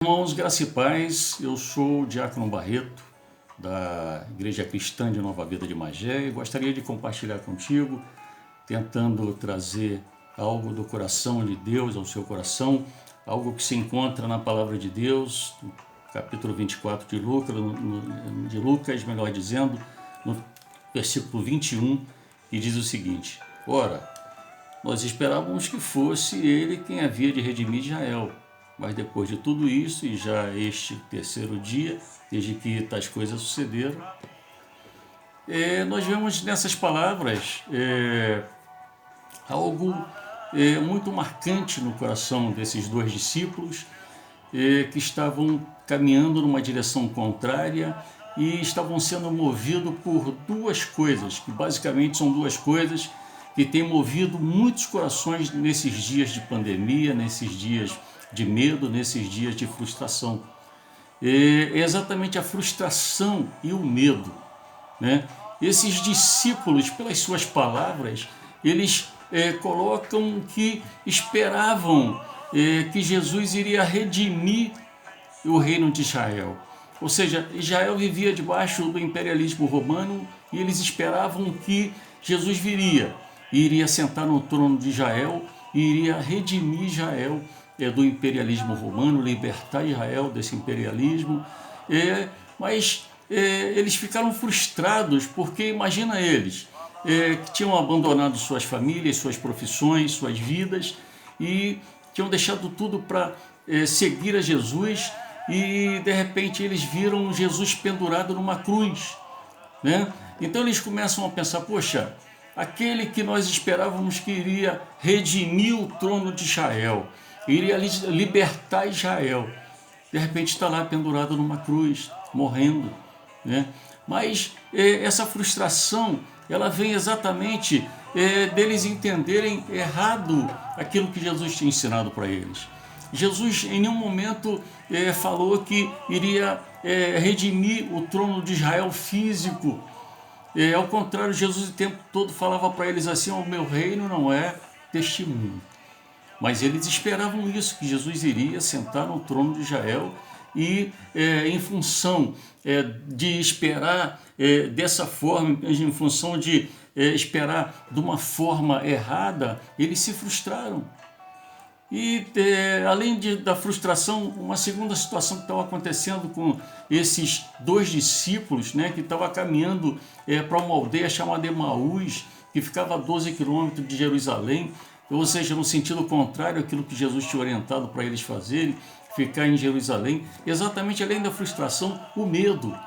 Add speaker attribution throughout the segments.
Speaker 1: Irmãos, graça e paz, eu sou o Diácono Barreto, da Igreja Cristã de Nova Vida de Magé, e gostaria de compartilhar contigo, tentando trazer algo do coração de Deus ao seu coração, algo que se encontra na Palavra de Deus, no capítulo 24 de Lucas, melhor dizendo, no versículo 21, que diz o seguinte: Ora, nós esperávamos que fosse ele quem havia de redimir Israel. Mas depois de tudo isso, e já este terceiro dia, desde que tais coisas sucederam, nós vemos nessas palavras algo muito marcante no coração desses dois discípulos que estavam caminhando numa direção contrária e estavam sendo movidos por duas coisas, que basicamente são duas coisas que têm movido muitos corações nesses dias de pandemia, nesses dias de medo, nesses dias de frustração. É exatamente a frustração e o medo, né? Esses discípulos, pelas suas palavras, eles colocam que esperavam que Jesus iria redimir o reino de Israel. Ou seja, Israel vivia debaixo do imperialismo romano e eles esperavam que Jesus viria e iria sentar no trono de Israel e iria redimir Israel do imperialismo romano, libertar Israel desse imperialismo, mas eles ficaram frustrados porque, imagina eles, que tinham abandonado suas famílias, suas profissões, suas vidas e tinham deixado tudo para seguir a Jesus e de repente eles viram Jesus pendurado numa cruz, né? Então eles começam a pensar, poxa, aquele que nós esperávamos que iria redimir o trono de Israel, iria libertar Israel, de repente está lá pendurado numa cruz, morrendo, né? Mas essa frustração, ela vem exatamente deles entenderem errado aquilo que Jesus tinha ensinado para eles. Jesus em nenhum momento falou que iria redimir o trono de Israel físico. Ao contrário, Jesus o tempo todo falava para eles assim: o meu reino não é deste mundo. Mas eles esperavam isso, que Jesus iria sentar no trono de Israel e, em função de esperar dessa forma, em função de esperar de uma forma errada, eles se frustraram. E, além da frustração, uma segunda situação que estava acontecendo com esses dois discípulos, né, que estavam caminhando para uma aldeia chamada Emaús, que ficava a 12 quilômetros de Jerusalém, ou seja, no sentido contrário àquilo que Jesus tinha orientado para eles fazerem, ficar em Jerusalém, exatamente além da frustração, o medo.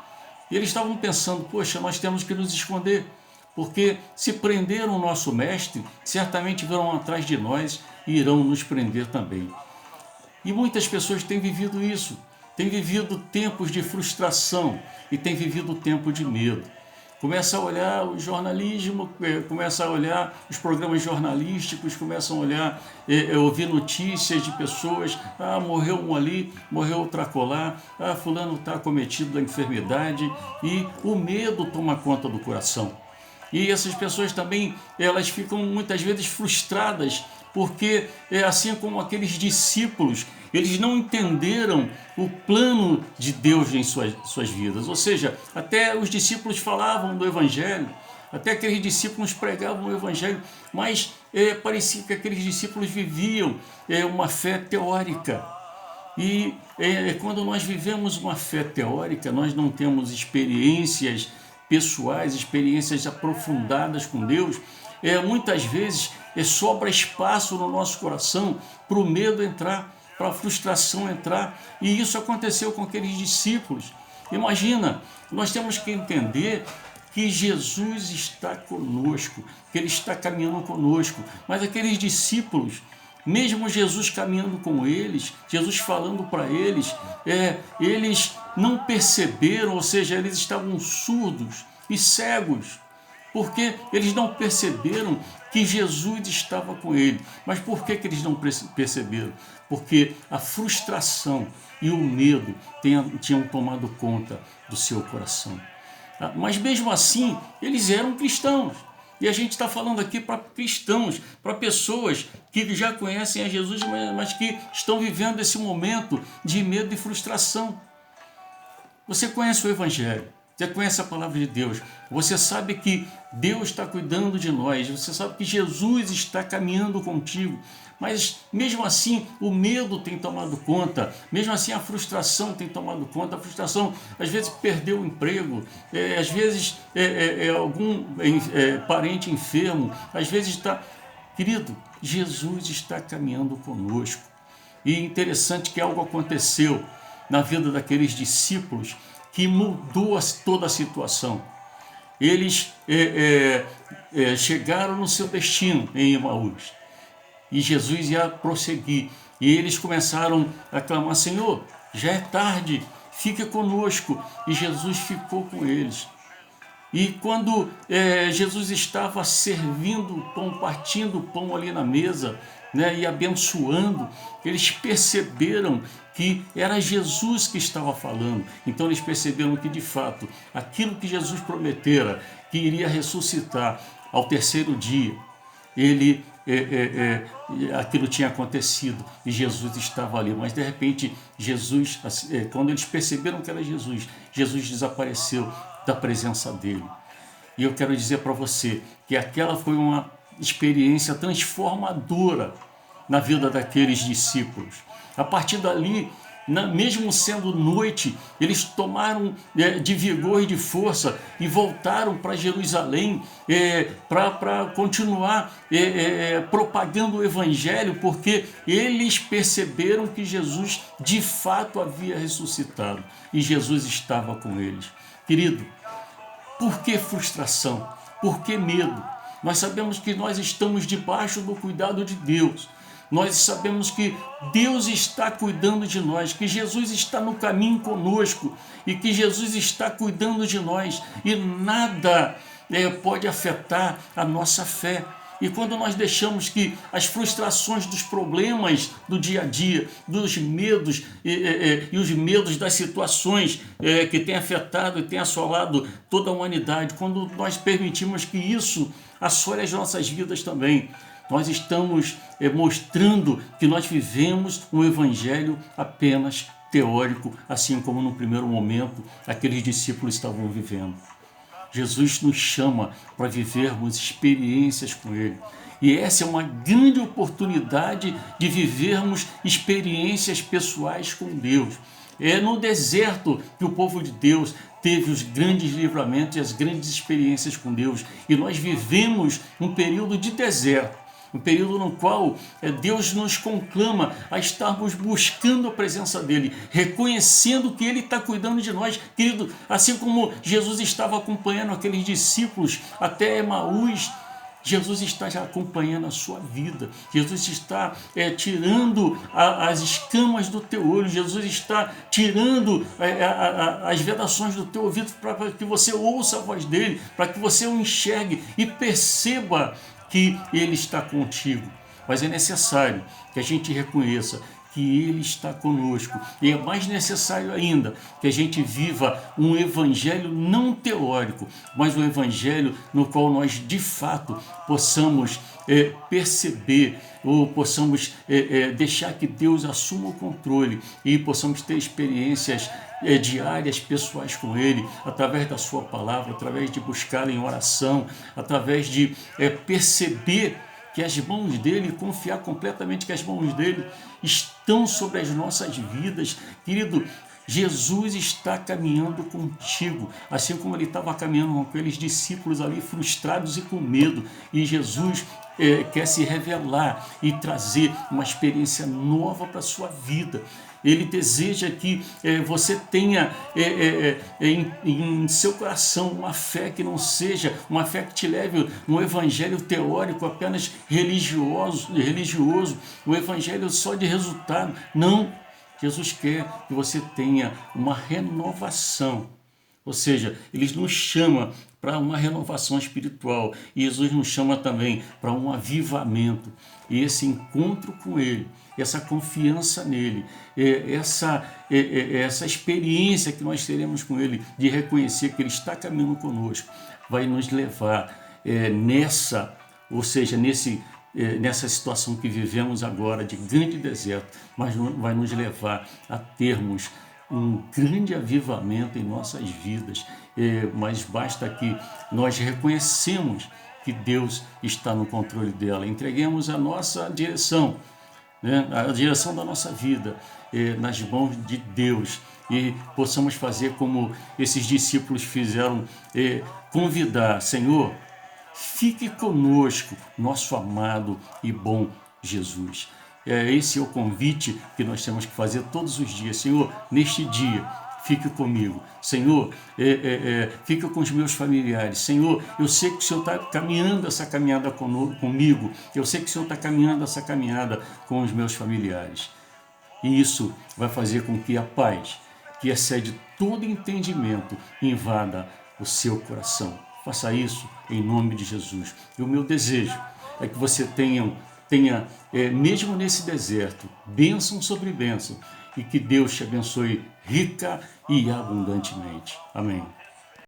Speaker 1: E eles estavam pensando, poxa, nós temos que nos esconder, porque se prenderam o nosso mestre, certamente virão atrás de nós e irão nos prender também. E muitas pessoas têm vivido isso, têm vivido tempos de frustração e têm vivido tempo de medo. Começa a olhar o jornalismo, começa a olhar os programas jornalísticos, começam a olhar, ouvir notícias de pessoas, morreu um ali, morreu outro acolá, fulano está acometido da enfermidade, e o medo toma conta do coração. E essas pessoas também, elas ficam muitas vezes frustradas, porque assim como aqueles discípulos, eles não entenderam o plano de Deus em suas vidas. Ou seja, até os discípulos falavam do Evangelho, até aqueles discípulos pregavam o Evangelho, mas parecia que aqueles discípulos viviam uma fé teórica. E quando nós vivemos uma fé teórica, nós não temos experiências pessoais, experiências aprofundadas com Deus, muitas vezes sobra espaço no nosso coração para o medo entrar, para a frustração entrar, e isso aconteceu com aqueles discípulos. Imagina, nós temos que entender que Jesus está conosco, que Ele está caminhando conosco, mas aqueles discípulos, mesmo Jesus caminhando com eles, Jesus falando para eles, eles não perceberam, ou seja, eles estavam surdos e cegos, porque eles não perceberam que Jesus estava com ele. Mas por que eles não perceberam? Porque a frustração e o medo tinham tomado conta do seu coração. Mas mesmo assim, eles eram cristãos. E a gente está falando aqui para cristãos, para pessoas que já conhecem a Jesus, mas que estão vivendo esse momento de medo e frustração. Você conhece o Evangelho, você conhece a palavra de Deus, você sabe que Deus está cuidando de nós, você sabe que Jesus está caminhando contigo, mas mesmo assim o medo tem tomado conta, mesmo assim a frustração tem tomado conta. A frustração, às vezes, perdeu o emprego, às vezes algum parente enfermo, às vezes está... Querido, Jesus está caminhando conosco. E interessante que algo aconteceu na vida daqueles discípulos que mudou toda a situação. Eles chegaram no seu destino em Emaús e Jesus ia prosseguir. E eles começaram a clamar: Senhor, já é tarde, fique conosco. E Jesus ficou com eles. E quando Jesus estava servindo o pão, partindo o pão ali na mesa, né, e abençoando, eles perceberam que era Jesus que estava falando. Então eles perceberam que, de fato, aquilo que Jesus prometera, que iria ressuscitar ao terceiro dia, aquilo tinha acontecido e Jesus estava ali. Mas de repente Jesus, quando eles perceberam que era Jesus, Jesus desapareceu da presença dele. E eu quero dizer para você que aquela foi uma experiência transformadora na vida daqueles discípulos. A partir dali, mesmo sendo noite, eles tomaram de vigor e de força e voltaram para Jerusalém para continuar propagando o Evangelho, porque eles perceberam que Jesus de fato havia ressuscitado e Jesus estava com eles. Querido, por que frustração? Por que medo? Nós sabemos que nós estamos debaixo do cuidado de Deus. Nós sabemos que Deus está cuidando de nós, que Jesus está no caminho conosco e que Jesus está cuidando de nós e nada pode afetar a nossa fé. E quando nós deixamos que as frustrações dos problemas do dia a dia, dos medos e os medos das situações que têm afetado e têm assolado toda a humanidade, quando nós permitimos que isso assole as nossas vidas também, nós estamos mostrando que nós vivemos um evangelho apenas teórico, assim como no primeiro momento aqueles discípulos estavam vivendo. Jesus nos chama para vivermos experiências com Ele. E essa é uma grande oportunidade de vivermos experiências pessoais com Deus. É no deserto que o povo de Deus teve os grandes livramentos e as grandes experiências com Deus. E nós vivemos um período de deserto. Um período no qual Deus nos conclama a estarmos buscando a presença dEle, reconhecendo que Ele está cuidando de nós. Querido, assim como Jesus estava acompanhando aqueles discípulos até Emaús, Jesus está já acompanhando a sua vida. Jesus está tirando as escamas do teu olho. Jesus está tirando as vedações do teu ouvido para que você ouça a voz dEle, para que você o enxergue e perceba que Ele está contigo. Mas é necessário que a gente reconheça que Ele está conosco. E é mais necessário ainda que a gente viva um evangelho não teórico, mas um evangelho no qual nós de fato possamos perceber ou possamos deixar que Deus assuma o controle e possamos ter experiências diárias, pessoais com Ele, através da sua palavra, através de buscá-lo em oração, através de perceber que as mãos dEle, confiar completamente que as mãos dEle estão sobre as nossas vidas. Querido, Jesus está caminhando contigo, assim como Ele estava caminhando com aqueles discípulos ali frustrados e com medo. E Jesus quer se revelar e trazer uma experiência nova para a sua vida. Ele deseja que você tenha em seu coração uma fé que não seja uma fé que te leve um evangelho teórico apenas religioso, um evangelho só de resultado. Não, Jesus quer que você tenha uma renovação. Ou seja, Ele nos chama para uma renovação espiritual. E Jesus nos chama também para um avivamento. E esse encontro com Ele, essa confiança nele, essa experiência que nós teremos com Ele, de reconhecer que Ele está caminhando conosco, vai nos levar ou seja, nessa situação que vivemos agora de grande deserto, mas vai nos levar a termos um grande avivamento em nossas vidas. Mas basta que nós reconhecemos que Deus está no controle dela, entreguemos a nossa direção, né, a direção da nossa vida nas mãos de Deus, e possamos fazer como esses discípulos fizeram, convidar: Senhor, fique conosco, nosso amado e bom Jesus. Esse é o convite que nós temos que fazer todos os dias. Senhor, neste dia, fique comigo. Senhor, fique com os meus familiares. Senhor, eu sei que o Senhor está caminhando essa caminhada comigo. Eu sei que o Senhor está caminhando essa caminhada com os meus familiares. E isso vai fazer com que a paz, que excede todo entendimento, invada o seu coração. Faça isso em nome de Jesus. E o meu desejo é que você tenha mesmo nesse deserto, bênção sobre bênção, e que Deus te abençoe rica e abundantemente. Amém.